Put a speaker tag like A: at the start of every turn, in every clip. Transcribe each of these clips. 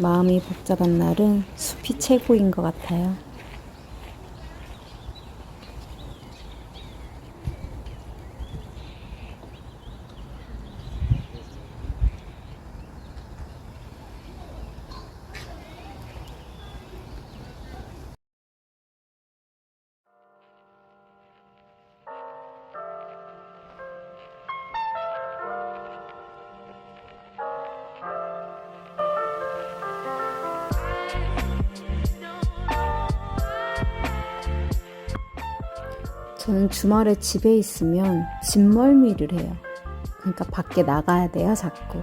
A: 마음이 복잡한 날은 숲이 최고인 것 같아요. 저는 주말에 집에 있으면 집멀미를 해요. 그러니까 밖에 나가야 돼요, 자꾸.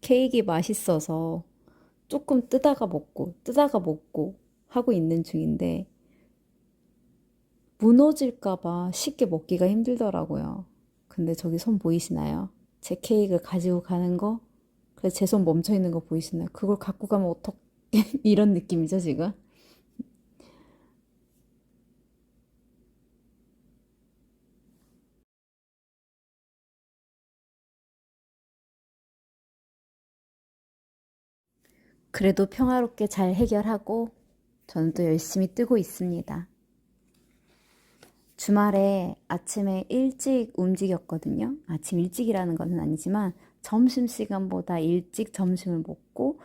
A: 케이크 맛있어서 조금 뜨다가 먹고 하고 있는 중인데, 무너질까봐 쉽게 먹기가 힘들더라고요. 근데 저기 손 보이시나요? 제 케이크를 가지고 가는 거? 그래서 제 손 멈춰 있는 거 보이시나요? 그걸 갖고 가면 어떡해? 이런 느낌이죠, 지금? 그래도 평화롭게 잘 해결하고 저는 또 열심히 뜨고 있습니다. 주말에 아침에 일찍 움직였거든요. 아침 일찍이라는 것은 아니지만 점심시간보다 일찍 점심을 먹고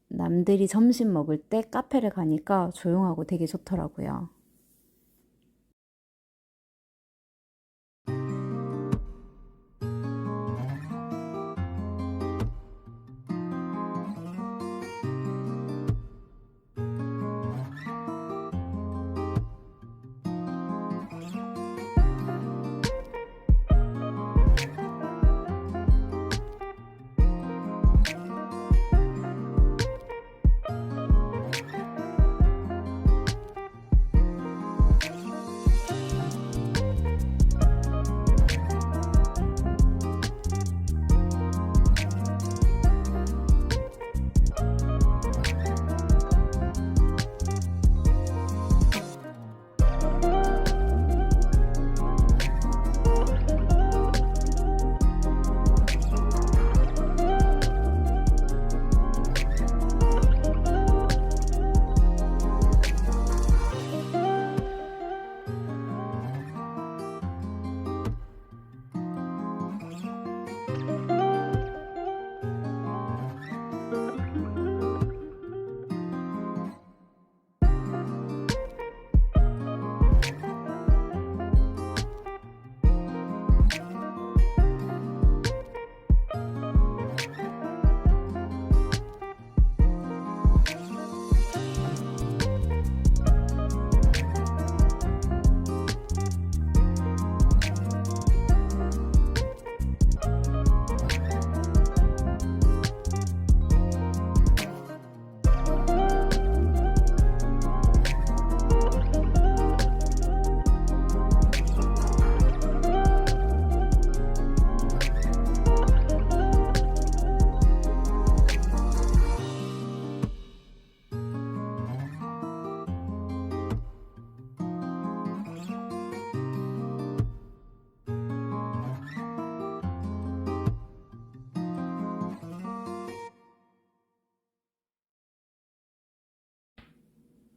A: 남들이 점심 먹을 때 카페를 가니까 조용하고 되게 좋더라고요.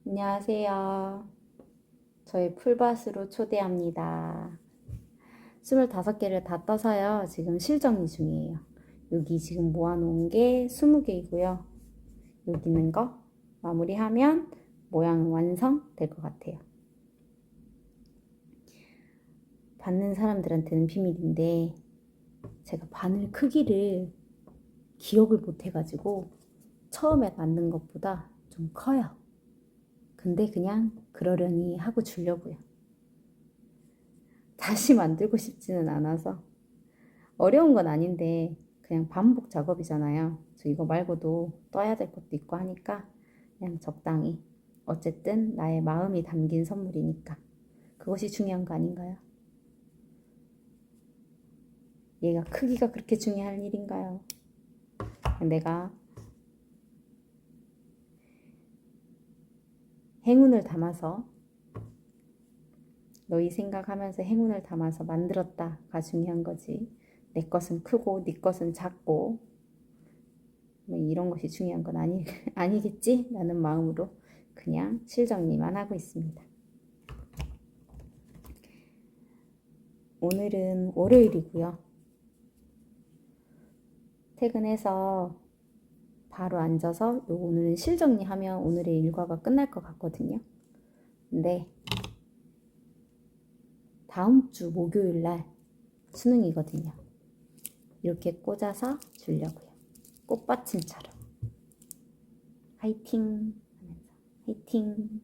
A: 안녕하세요. 저희 풀밭으로 초대합니다. 25개를 다 떠서요. 지금 실정리 중이에요. 여기 지금 모아놓은 게 20개이고요. 여기 있는 거 마무리하면 모양은 완성될 것 같아요. 받는 사람들한테는 비밀인데 제가 바늘 크기를 기억을 못 해가지고 처음에 만든 것보다 좀 커요. 근데 그냥 그러려니 하고 주려고요. 다시 만들고 싶지는 않아서. 어려운 건 아닌데 그냥 반복 작업이잖아요. 저 이거 말고도 떠야 될 것도 있고 하니까 그냥 적당히. 어쨌든 나의 마음이 담긴 선물이니까. 그것이 중요한 거 아닌가요? 얘가 크기가 그렇게 중요할 일인가요? 내가 행운을 담아서 너희 생각하면서 행운을 담아서 만들었다가 중요한 거지. 내 것은 크고 네 것은 작고 뭐 이런 것이 중요한 건 아니겠지? 라는 마음으로 그냥 실정리만 하고 있습니다. 오늘은 월요일이고요. 퇴근해서 바로 앉아서 오늘은 실정리하면 오늘의 일과가 끝날 것 같거든요. 근데 다음 주 목요일 날 수능이거든요. 이렇게 꽂아서 주려고요. 꽃받침처럼. 화이팅 하면서 화이팅.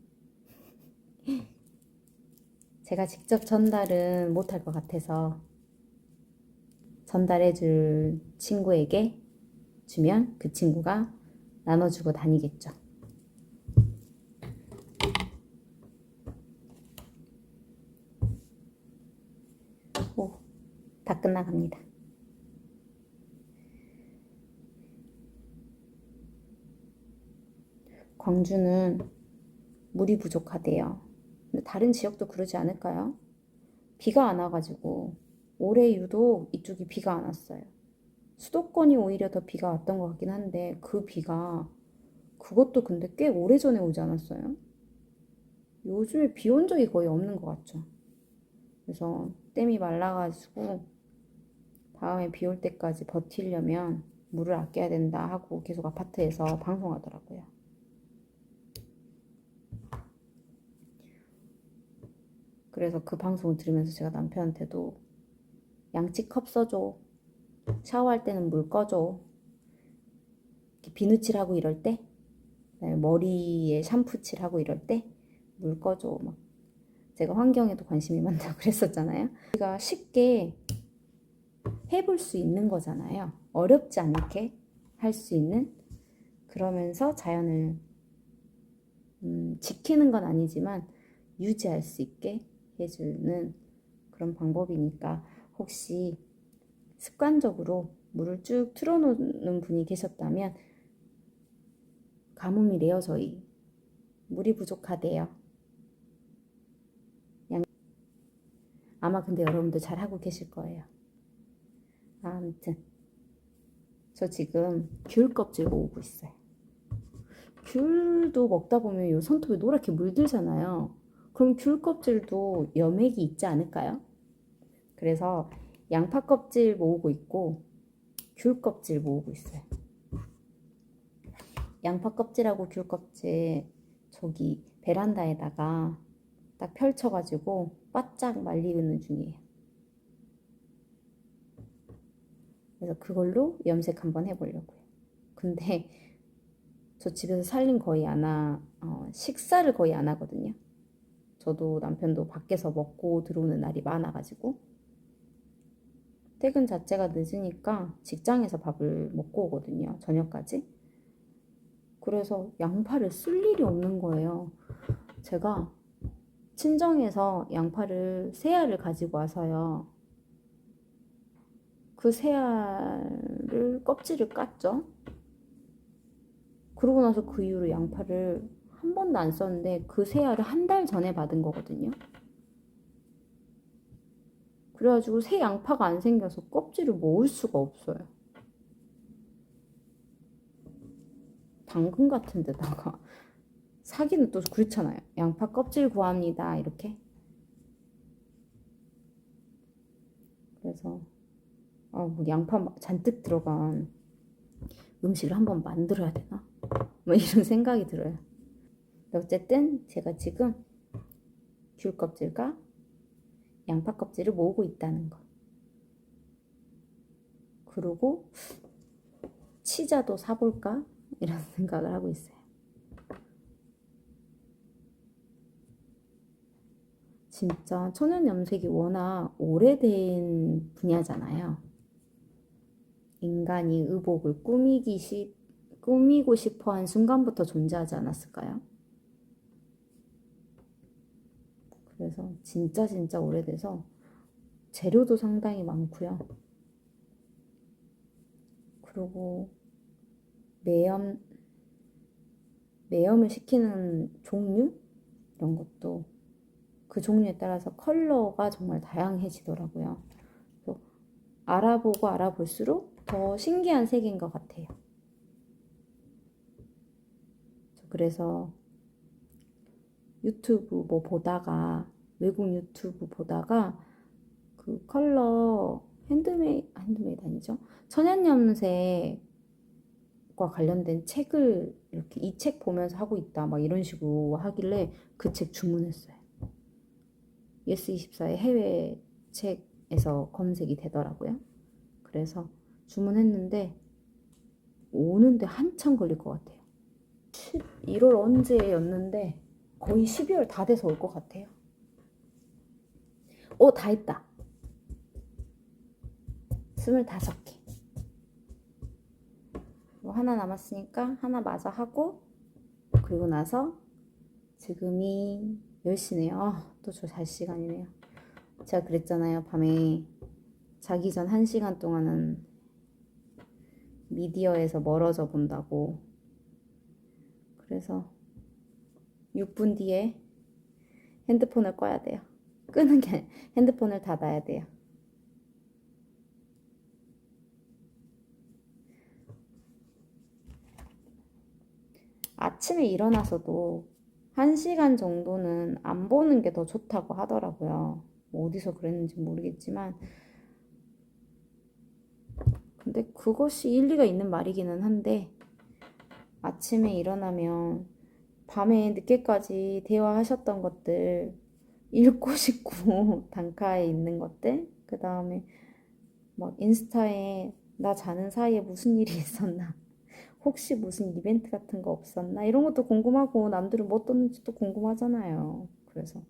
A: 제가 직접 전달은 못할 것 같아서 전달해줄 친구에게 주면 그 친구가 나눠주고 다니겠죠. 오, 다 끝나갑니다. 광주는 물이 부족하대요. 근데 다른 지역도 그러지 않을까요? 비가 안 와가지고 올해 유독 이쪽이 비가 안 왔어요. 수도권이 오히려 더 비가 왔던 것 같긴 한데 그 비가 그것도 근데 꽤 오래전에 오지 않았어요? 요즘에 비 온 적이 거의 없는 것 같죠. 그래서 댐이 말라가지고 다음에 비 올 때까지 버티려면 물을 아껴야 된다 하고 계속 아파트에서 방송하더라고요. 그래서 그 방송을 들으면서 제가 남편한테도 양치컵 써줘. 샤워할 때는 물 꺼줘. 비누칠하고 이럴 때, 머리에 샴푸칠하고 이럴 때 물 꺼줘. 막 제가 환경에도 관심이 많다고 그랬었잖아요. 우리가 쉽게 해볼 수 있는 거잖아요. 어렵지 않게 할 수 있는. 그러면서 자연을 지키는 건 아니지만 유지할 수 있게 해주는 그런 방법이니까 혹시 습관적으로 물을 쭉 틀어놓는 분이 계셨다면 가뭄이래요. 저희 물이 부족하대요. 아마 근데 여러분들 잘하고 계실 거예요. 아무튼 저 지금 귤 껍질 모으고 있어요. 귤도 먹다 보면 요 손톱에 노랗게 물들잖아요. 그럼 귤 껍질도 염액이 있지 않을까요? 그래서 양파 껍질 모으고 있고 귤 껍질 모으고 있어요. 양파 껍질하고 귤 껍질 저기 베란다에다가 딱 펼쳐가지고 바짝 말리는 중이에요. 그래서 그걸로 염색 한번 해보려고요. 근데 저 집에서 살림 거의 안 식사를 거의 안 하거든요. 저도 남편도 밖에서 먹고 들어오는 날이 많아가지고 퇴근 자체가 늦으니까 직장에서 밥을 먹고 오거든요. 저녁까지. 그래서 양파를 쓸 일이 없는 거예요. 제가 친정에서 양파를 새알을 가지고 와서요. 그 새알을 껍질을 깠죠. 그러고 나서 그 이후로 양파를 한 번도 안 썼는데 그 새알을 한 달 전에 받은 거거든요. 그래가지고 새 양파가 안 생겨서 껍질을 모을 수가 없어요. 당근 같은 데다가 사기는 또 그렇잖아요. 양파 껍질 구합니다. 이렇게. 그래서 뭐 양파 잔뜩 들어간 음식을 한번 만들어야 되나? 뭐 이런 생각이 들어요. 어쨌든 제가 지금 귤 껍질과 양파 껍질을 모으고 있다는 거. 그리고 치자도 사볼까? 이런 생각을 하고 있어요. 진짜 천연염색이 워낙 오래된 분야잖아요. 인간이 의복을 꾸미고 싶어 한 순간부터 존재하지 않았을까요? 그래서 진짜 오래돼서 재료도 상당히 많고요. 그리고 매염을 시키는 종류? 이런 것도 그 종류에 따라서 컬러가 정말 다양해지더라고요. 그래서 알아보고 알아볼수록 더 신기한 세계인 것 같아요. 그래서 유튜브 외국 유튜브 보다가 그 컬러 핸드메이드 아니죠? 천연염색과 관련된 책을 이렇게 이 책 보면서 하고 있다 막 이런 식으로 하길래 그 책 주문했어요. 예스24의 해외 책에서 검색이 되더라고요. 그래서 주문했는데 오는데 한참 걸릴 것 같아요. 11월 언제였는데 거의 12월 다 돼서 올 것 같아요. 다 했다. 25개. 하나 남았으니까 하나 마저 하고 그리고 나서 지금이 10시네요. 또 저 잘 시간이네요. 제가 그랬잖아요. 밤에 자기 전 1시간 동안은 미디어에서 멀어져 본다고. 그래서 6분 뒤에 핸드폰을 꺼야 돼요. 끄는 게 핸드폰을 닫아야 돼요. 아침에 일어나서도 1시간 정도는 안 보는 게 더 좋다고 하더라고요. 뭐 어디서 그랬는지 모르겠지만 근데 그것이 일리가 있는 말이기는 한데 아침에 일어나면 밤에 늦게까지 대화하셨던 것들 읽고 싶고 단카에 있는 것들 그 다음에 막 인스타에 나 자는 사이에 무슨 일이 있었나 혹시 무슨 이벤트 같은 거 없었나 이런 것도 궁금하고 남들은 뭐 떴는지도 궁금하잖아요. 그래서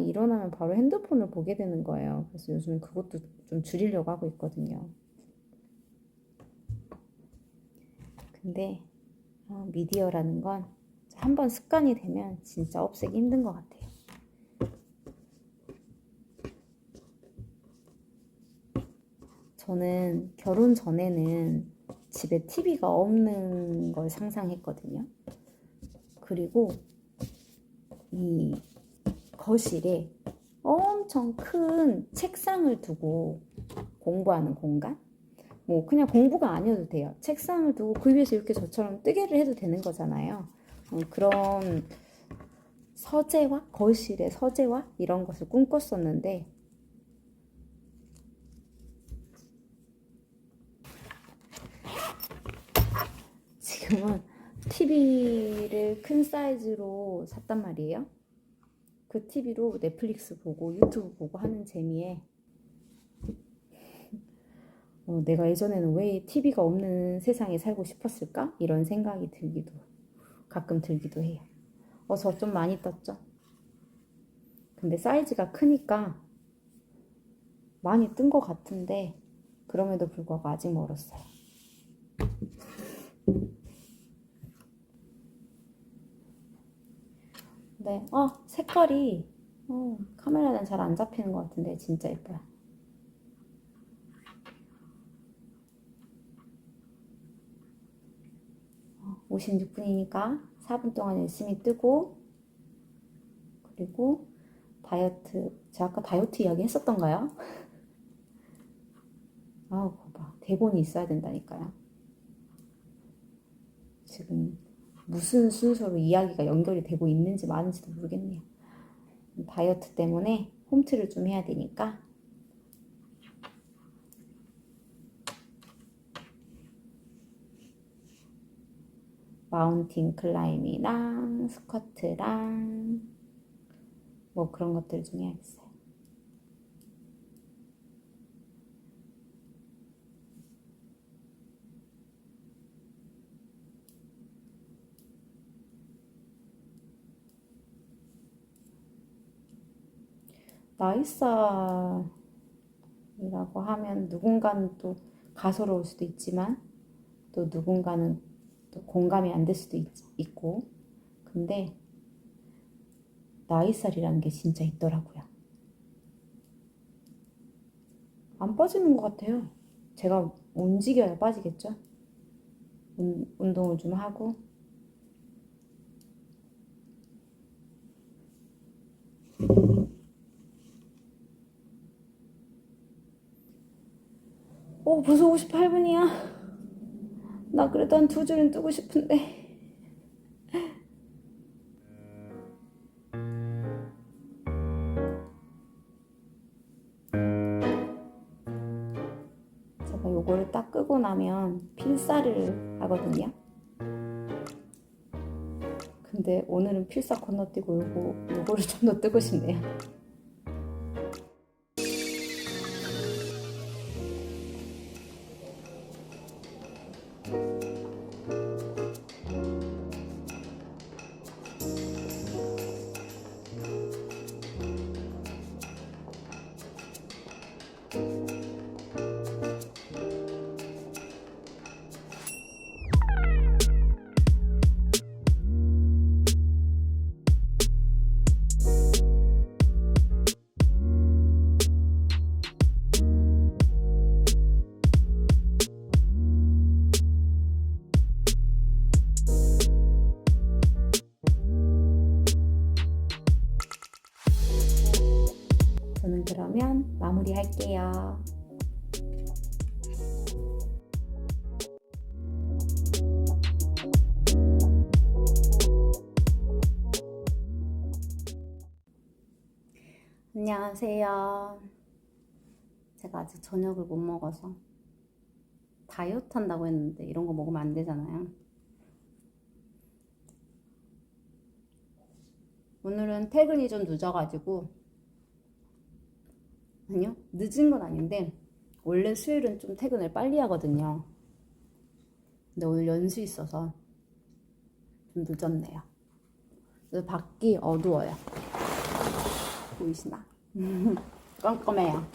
A: 일어나면 바로 핸드폰을 보게 되는 거예요. 그래서 요즘은 그것도 좀 줄이려고 하고 있거든요. 근데 미디어라는 건 한번 습관이 되면 진짜 없애기 힘든 것 같아요. 저는 결혼 전에는 집에 TV가 없는 걸 상상했거든요. 그리고 이 거실에 엄청 큰 책상을 두고 공부하는 공간? 뭐 그냥 공부가 아니어도 돼요. 책상을 두고 그 위에서 이렇게 저처럼 뜨개를 해도 되는 거잖아요. 그런 거실의 서재와 이런 것을 꿈꿨었는데 지금은 TV를 큰 사이즈로 샀단 말이에요. 그 TV로 넷플릭스 보고 유튜브 보고 하는 재미에 내가 예전에는 왜 TV가 없는 세상에 살고 싶었을까? 이런 생각이 가끔 들기도 해요. 저 좀 많이 떴죠? 근데 사이즈가 크니까 많이 뜬 것 같은데 그럼에도 불구하고 아직 멀었어요. 네, 색깔이 카메라는 잘 안 잡히는 것 같은데 진짜 예뻐요. 56분이니까 4분 동안 열심히 뜨고 그리고 제가 아까 다이어트 이야기 했었던가요? 봐봐. 대본이 있어야 된다니까요. 지금 무슨 순서로 이야기가 연결이 되고 있는지 마는지도 모르겠네요. 다이어트 때문에 홈트를 좀 해야 되니까. 마운틴 클라임이랑 스쿼트랑 뭐 그런 것들 좀 해야겠어요. 나이살이라고 하면 누군가는 또 가소로울 수도 있지만 또 누군가는 또 공감이 안 될 수도 있고, 근데 나이살이라는 게 진짜 있더라고요. 안 빠지는 것 같아요. 제가 움직여야 빠지겠죠? 운동을 좀 하고. 벌써 58분이야. 나 그래도 한 2줄은 뜨고 싶은데. 제가 요거를 딱 끄고 나면 필사를 하거든요. 근데 오늘은 필사 건너뛰고 요거를 좀 더 뜨고 싶네요. 저는 그러면 마무리 할게요. 안녕하세요. 제가 아직 저녁을 못 먹어서 다이어트 한다고 했는데 이런 거 먹으면 안 되잖아요. 오늘은 퇴근이 좀 늦어가지고, 아니요, 늦은 건 아닌데 원래 수요일은 좀 퇴근을 빨리 하거든요. 근데 오늘 연수 있어서 좀 늦었네요. 그래서 밖이 어두워요. 보이시나? 깜깜해요.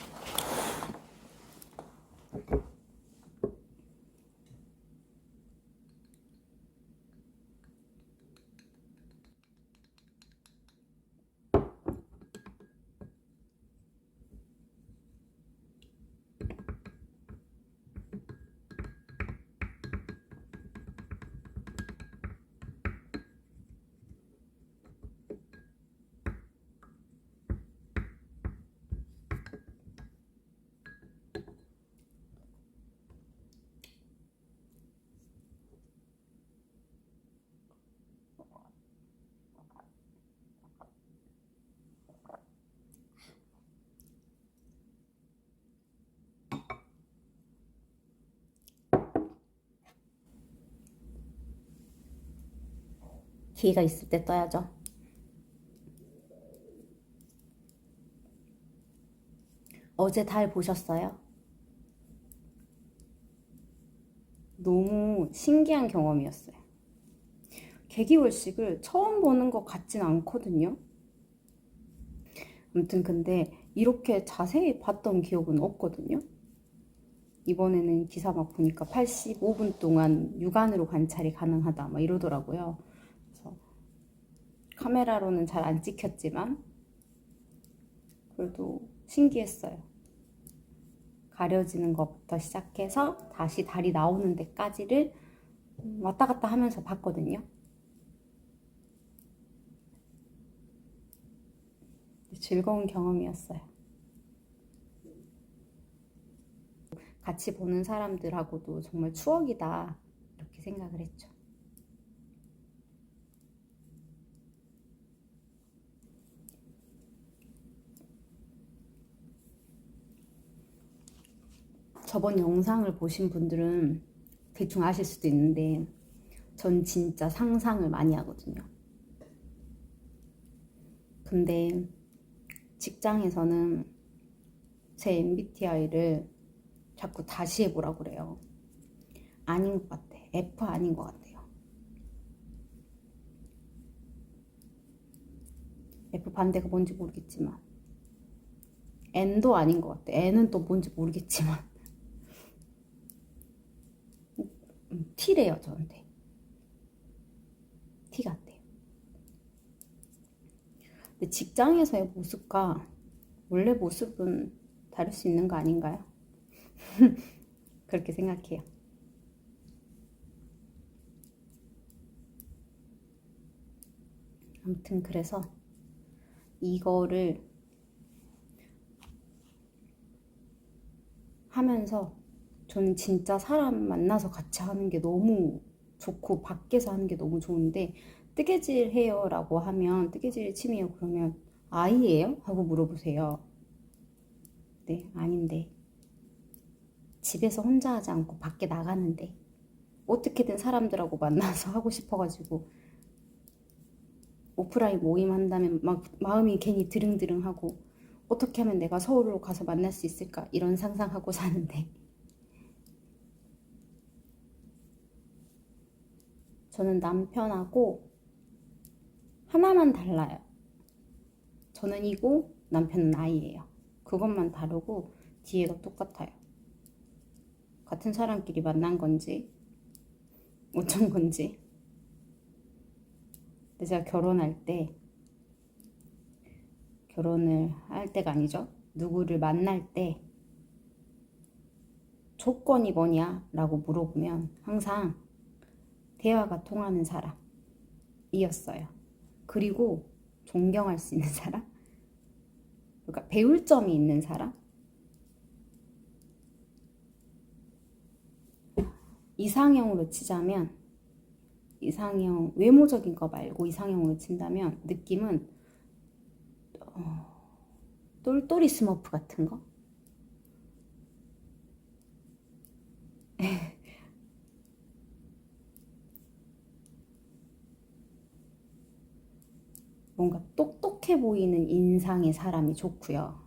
A: 기회가 있을 때 떠야죠. 어제 달 보셨어요? 너무 신기한 경험이었어요. 개기월식을 처음 보는 것 같진 않거든요. 아무튼 근데 이렇게 자세히 봤던 기억은 없거든요. 이번에는 기사 막 보니까 85분 동안 육안으로 관찰이 가능하다 막 이러더라고요. 그래서 카메라로는 잘 안 찍혔지만 그래도 신기했어요. 가려지는 것부터 시작해서 다시 달이 나오는 데까지를 왔다 갔다 하면서 봤거든요. 즐거운 경험이었어요. 같이 보는 사람들하고도 정말 추억이다 이렇게 생각을 했죠. 저번 영상을 보신 분들은 대충 아실 수도 있는데 전 진짜 상상을 많이 하거든요. 근데 직장에서는 제 MBTI를 자꾸 다시 해보라고 그래요. 아닌 것 같아. F 아닌 것 같아요. F 반대가 뭔지 모르겠지만 N도 아닌 것 같아. N은 또 뭔지 모르겠지만 T래요, 저한테. T 같아요. 근데 직장에서의 모습과 원래 모습은 다를 수 있는 거 아닌가요? 그렇게 생각해요. 아무튼 그래서 이거를 하면서 저는 진짜 사람 만나서 같이 하는 게 너무 좋고 밖에서 하는 게 너무 좋은데 뜨개질 해요 라고 하면 뜨개질 취미요 그러면 아이예요? 하고 물어보세요. 네, 아닌데 집에서 혼자 하지 않고 밖에 나가는데 어떻게든 사람들하고 만나서 하고 싶어가지고 오프라인 모임 한다면 막 마음이 괜히 드릉드릉하고 어떻게 하면 내가 서울로 가서 만날 수 있을까 이런 상상하고 사는데 저는 남편하고 하나만 달라요. 저는 이고 남편은 아이예요. 그것만 다르고 뒤에가 똑같아요. 같은 사람끼리 만난 건지 어쩐 건지. 근데 제가 결혼을 할 때가 아니죠. 누구를 만날 때 조건이 뭐냐 라고 물어보면 항상 대화가 통하는 사람이었어요. 그리고 존경할 수 있는 사람, 그러니까 배울 점이 있는 사람, 이상형으로 치자면 이상형 외모적인 거 말고 이상형으로 친다면 느낌은 똘똘이 스머프 같은 거? 뭔가 똑똑해 보이는 인상의 사람이 좋고요.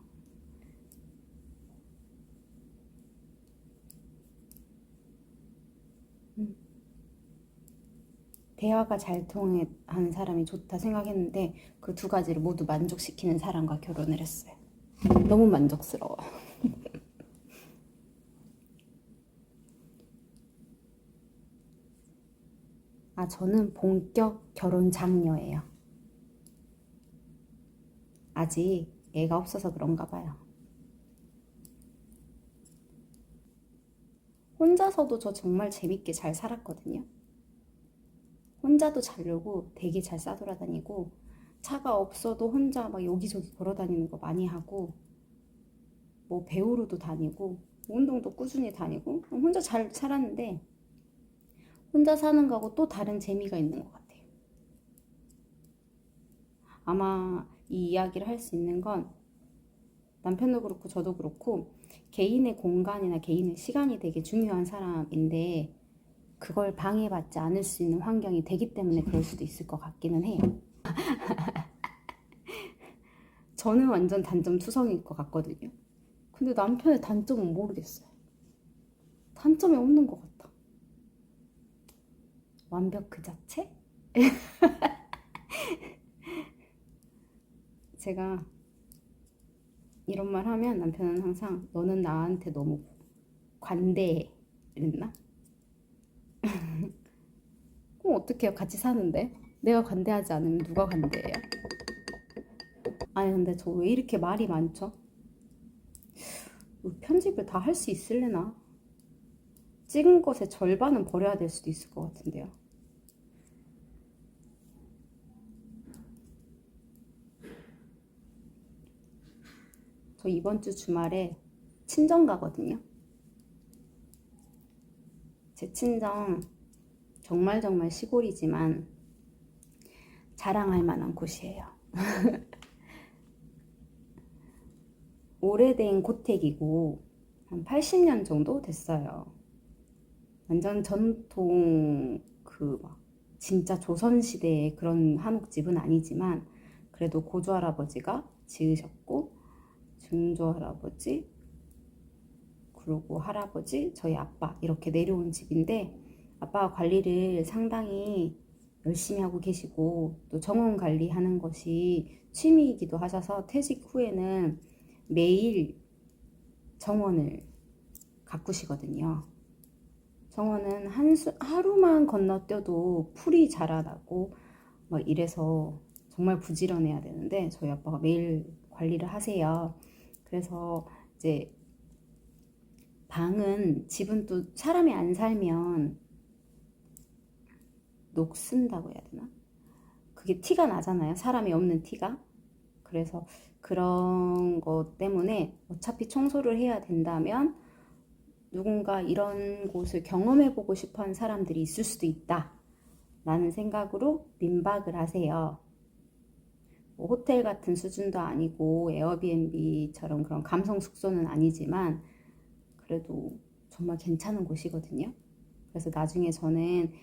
A: 대화가 잘 통하는 사람이 좋다 생각했는데 그 두 가지를 모두 만족시키는 사람과 결혼을 했어요. 너무 만족스러워. 아, 저는 본격 결혼 장녀예요. 아직 애가 없어서 그런가 봐요. 혼자서도 저 정말 재밌게 잘 살았거든요. 혼자도 잘 놀고 되게 잘 싸돌아다니고 차가 없어도 혼자 막 여기저기 걸어다니는 거 많이 하고 뭐 배우러도 다니고 운동도 꾸준히 다니고 혼자 잘 살았는데 혼자 사는 거하고 또 다른 재미가 있는 것 같아요. 아마 이 이야기를 할 수 있는 건 남편도 그렇고 저도 그렇고 개인의 공간이나 개인의 시간이 되게 중요한 사람인데 그걸 방해받지 않을 수 있는 환경이 되기 때문에 그럴 수도 있을 것 같기는 해요. 저는 완전 단점 투성일 것 같거든요. 근데 남편의 단점은 모르겠어요. 단점이 없는 것 같아. 완벽 그 자체? 제가 이런 말 하면 남편은 항상 너는 나한테 너무 관대해 이랬나? 그럼 어떡해요? 같이 사는데? 내가 관대하지 않으면 누가 관대해요? 아니 근데 저 왜 이렇게 말이 많죠? 편집을 다 할 수 있을래나? 찍은 것의 절반은 버려야 될 수도 있을 것 같은데요. 저 이번 주 주말에 친정 가거든요. 제 친정 정말 정말 시골이지만 자랑할 만한 곳이에요. 오래된 고택이고 한 80년 정도 됐어요. 완전 전통 막 진짜 조선시대의 그런 한옥집은 아니지만 그래도 고조할아버지가 지으셨고 증조할아버지 그리고 할아버지 저희 아빠 이렇게 내려온 집인데 아빠가 관리를 상당히 열심히 하고 계시고 또 정원 관리하는 것이 취미이기도 하셔서 퇴직 후에는 매일 정원을 가꾸시거든요. 정원은 하루만 건너뛰어도 풀이 자라나고 막 이래서 정말 부지런해야 되는데 저희 아빠가 매일 관리를 하세요. 그래서 이제 집은 또 사람이 안 살면 녹슨다고 해야 되나? 그게 티가 나잖아요. 사람이 없는 티가. 그래서 그런 것 때문에 어차피 청소를 해야 된다면 누군가 이런 곳을 경험해보고 싶어 하는 사람들이 있을 수도 있다 라는 생각으로 민박을 하세요. 뭐 호텔 같은 수준도 아니고 에어비앤비처럼 그런 감성 숙소는 아니지만 그래도 정말 괜찮은 곳이거든요. 그래서 나중에 저는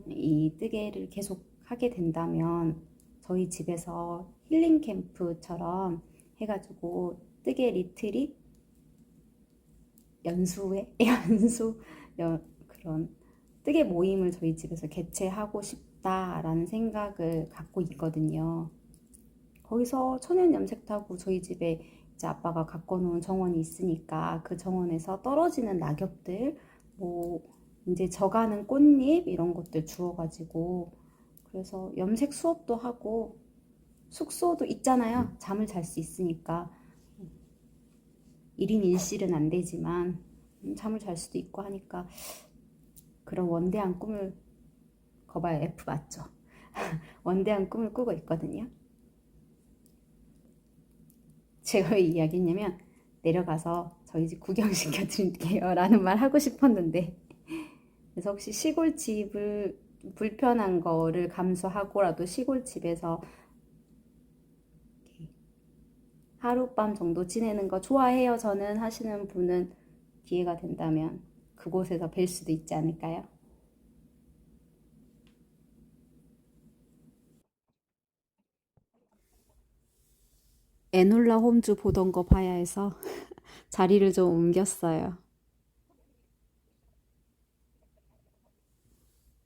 A: 이 뜨개를 계속 하게 된다면 저희 집에서 힐링 캠프처럼 해가지고 뜨개 리트릿 연수 그런 뜨개 모임을 저희 집에서 개최하고 싶다라는 생각을 갖고 있거든요. 거기서 천연 염색하고 저희 집에 이제 아빠가 갖고 놓은 정원이 있으니까 그 정원에서 떨어지는 낙엽들 뭐 이제 져가는 꽃잎 이런 것들 주워가지고 그래서 염색 수업도 하고 숙소도 있잖아요. 잠을 잘 수 있으니까 1인 1실은 안 되지만 잠을 잘 수도 있고 하니까 그런 원대한 꿈을 거봐요. F 맞죠? 원대한 꿈을 꾸고 있거든요. 제가 왜 이야기했냐면 내려가서 저희 집 구경시켜 드릴게요 라는 말 하고 싶었는데 그래서 혹시 시골집을 불편한 거를 감수하고라도 시골집에서 하룻밤 정도 지내는 거 좋아해요 저는 하시는 분은 기회가 된다면 그곳에서 뵐 수도 있지 않을까요? 에놀라 홈즈 보던 거 봐야 해서 자리를 좀 옮겼어요.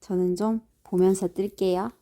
A: 저는 좀 보면서 뜰게요.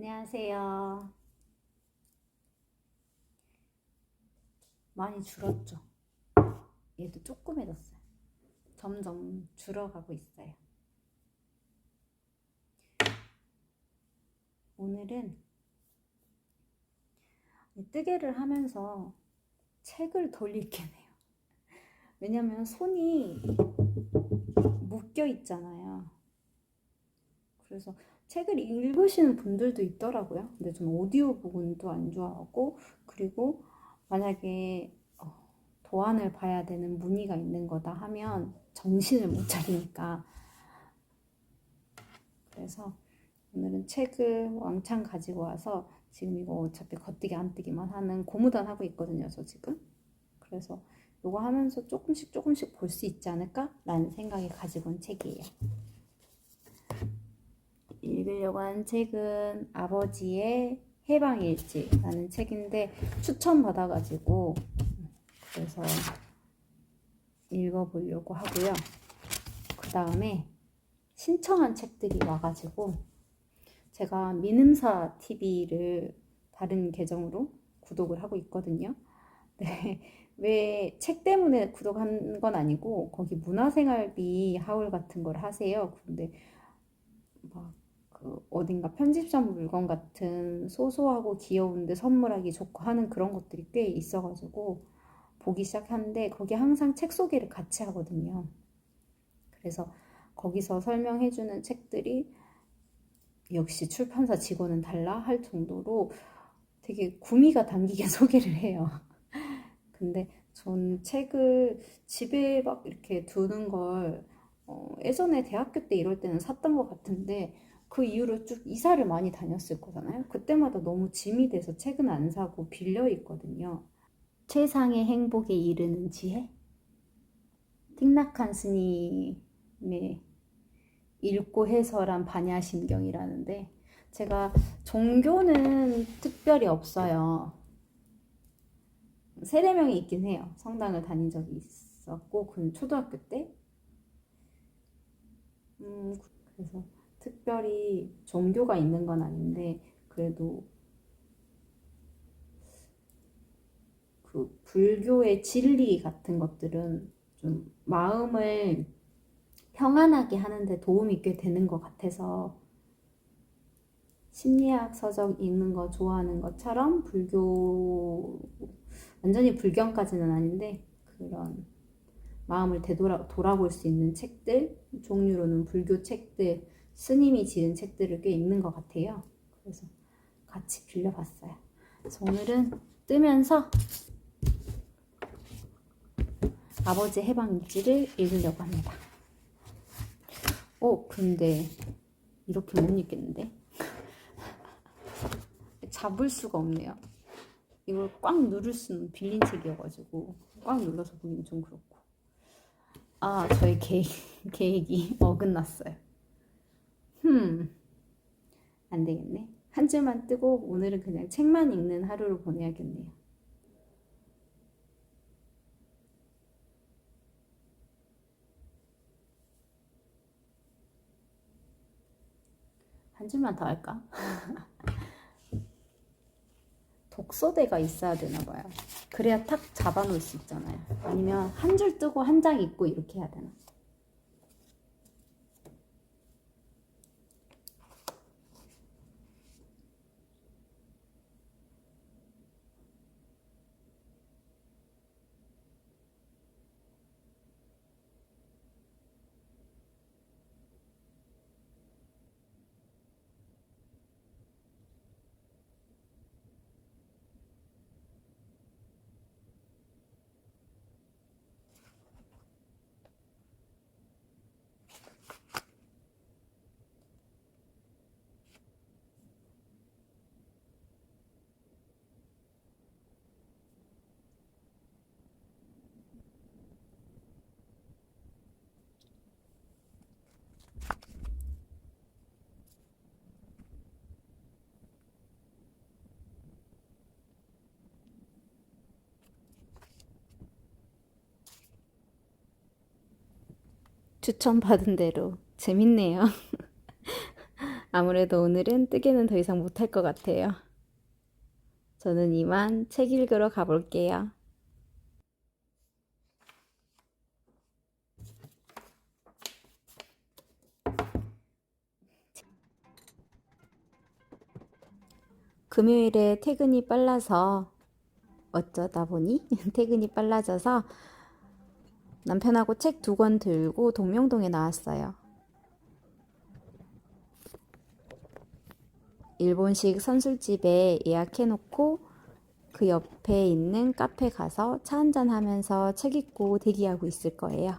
A: 안녕하세요. 많이 줄었죠? 얘도 조그매졌어요. 점점 줄어가고 있어요. 오늘은 뜨개를 하면서 책을 돌릴 게네요. 왜냐면 손이 묶여 있잖아요. 그래서 책을 읽으시는 분들도 있더라고요. 근데 저는 오디오북은 또 안 좋아하고, 그리고 만약에 도안을 봐야 되는 무늬가 있는 거다 하면 정신을 못 차리니까. 그래서 오늘은 책을 왕창 가지고 와서 지금 이거 어차피 겉뜨기 안 뜨기만 하는 고무단 하고 있거든요, 저 지금. 그래서 이거 하면서 조금씩 조금씩 볼 수 있지 않을까? 라는 생각이 가지고 온 책이에요. 읽으려고 하는 책은 아버지의 해방일지라는 책인데 추천받아가지고 그래서 읽어보려고 하고요. 그 다음에 신청한 책들이 와가지고 제가 민음사 TV를 다른 계정으로 구독을 하고 있거든요. 네, 왜 책 때문에 구독한 건 아니고 거기 문화생활비 하울 같은 걸 하세요. 근데 막 그 어딘가 편집점 물건 같은 소소하고 귀여운데 선물하기 좋고 하는 그런 것들이 꽤 있어가지고 보기 시작하는데 거기 항상 책 소개를 같이 하거든요. 그래서 거기서 설명해주는 책들이 역시 출판사 직원은 달라 할 정도로 되게 구미가 당기게 소개를 해요. 근데 전 책을 집에 막 이렇게 두는 걸 예전에 대학교 때 이럴 때는 샀던 것 같은데 그 이후로 쭉 이사를 많이 다녔을 거잖아요. 그때마다 너무 짐이 돼서 책은 안 사고 빌려 있거든요. 최상의 행복에 이르는 지혜? 틱낙한 스님의 읽고 해설한 반야심경이라는데 제가 종교는 특별히 없어요. 세례명이 있긴 해요. 성당을 다닌 적이 있었고 그건 초등학교 때. 그래서 특별히 종교가 있는 건 아닌데 그래도 그 불교의 진리 같은 것들은 좀 마음을 평안하게 하는데 도움이 꽤 되는 것 같아서 심리학 서적 읽는 거 좋아하는 것처럼 불교 완전히 불경까지는 아닌데 그런 마음을 돌아볼 수 있는 책들 종류로는 불교 책들 스님이 지은 책들을 꽤 읽는 것 같아요. 그래서 같이 빌려봤어요. 그래서 오늘은 뜨면서 아버지 해방일지를 읽으려고 합니다. 근데 이렇게 못 읽겠는데? 잡을 수가 없네요. 이걸 꽉 누를 수는 빌린 책이어가지고 꽉 눌러서 보기는 좀 그렇고. 저의 계획이 어긋났어요. 안 되겠네. 한 줄만 뜨고 오늘은 그냥 책만 읽는 하루를 보내야겠네요. 한 줄만 더 할까? 독서대가 있어야 되나 봐요. 그래야 탁 잡아놓을 수 있잖아요. 아니면 한 줄 뜨고 한 장 읽고 이렇게 해야 되나? 추천받은 대로 재밌네요. 아무래도 오늘은 뜨개는 더 이상 못할 것 같아요. 저는 이만 책 읽으러 가볼게요. 금요일에 퇴근이 빨라서 어쩌다 보니 퇴근이 빨라져서 남편하고 책 2권 들고 동명동에 나왔어요. 일본식 선술집에 예약해놓고 그 옆에 있는 카페 가서 차 한잔 하면서 책 읽고 대기하고 있을 거예요.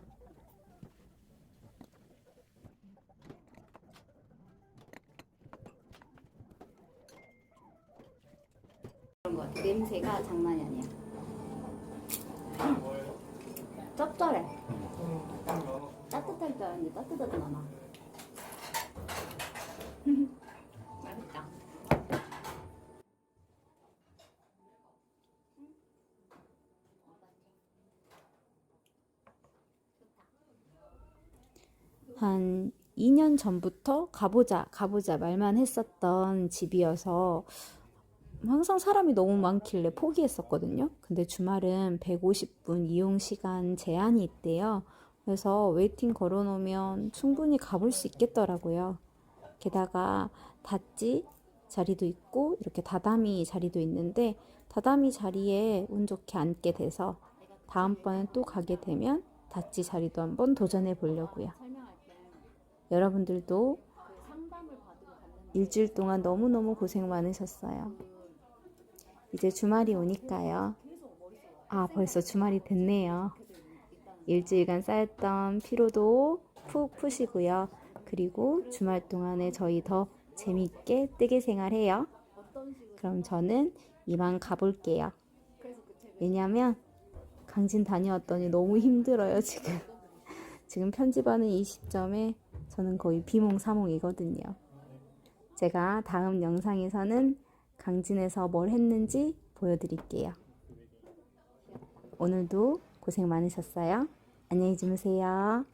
A: 그런 것 같아. 냄새가 장난이 아니야. 짭짤해. 따뜻할 줄 알았는데 따뜻하진 않아. 맛있다. 한 2년 전부터 가보자 말만 했었던 집이어서 항상 사람이 너무 많길래 포기했었거든요. 근데 주말은 150분 이용 시간 제한이 있대요. 그래서 웨이팅 걸어놓으면 충분히 가볼 수 있겠더라고요. 게다가 다찌 자리도 있고 이렇게 다다미 자리도 있는데 다다미 자리에 운 좋게 앉게 돼서 다음번에 또 가게 되면 다찌 자리도 한번 도전해 보려고요. 여러분들도 일주일 동안 너무너무 고생 많으셨어요. 이제 주말이 오니까요. 아, 벌써 주말이 됐네요. 일주일간 쌓였던 피로도 푹 푸시고요. 그리고 주말 동안에 저희 더 재밌게 뜨개 생활해요. 그럼 저는 이만 가볼게요. 왜냐면 강진 다녀왔더니 너무 힘들어요, 지금. 지금 편집하는 이 시점에 저는 거의 비몽사몽이거든요. 제가 다음 영상에서는 강진에서 뭘 했는지 보여드릴게요. 오늘도 고생 많으셨어요. 안녕히 주무세요.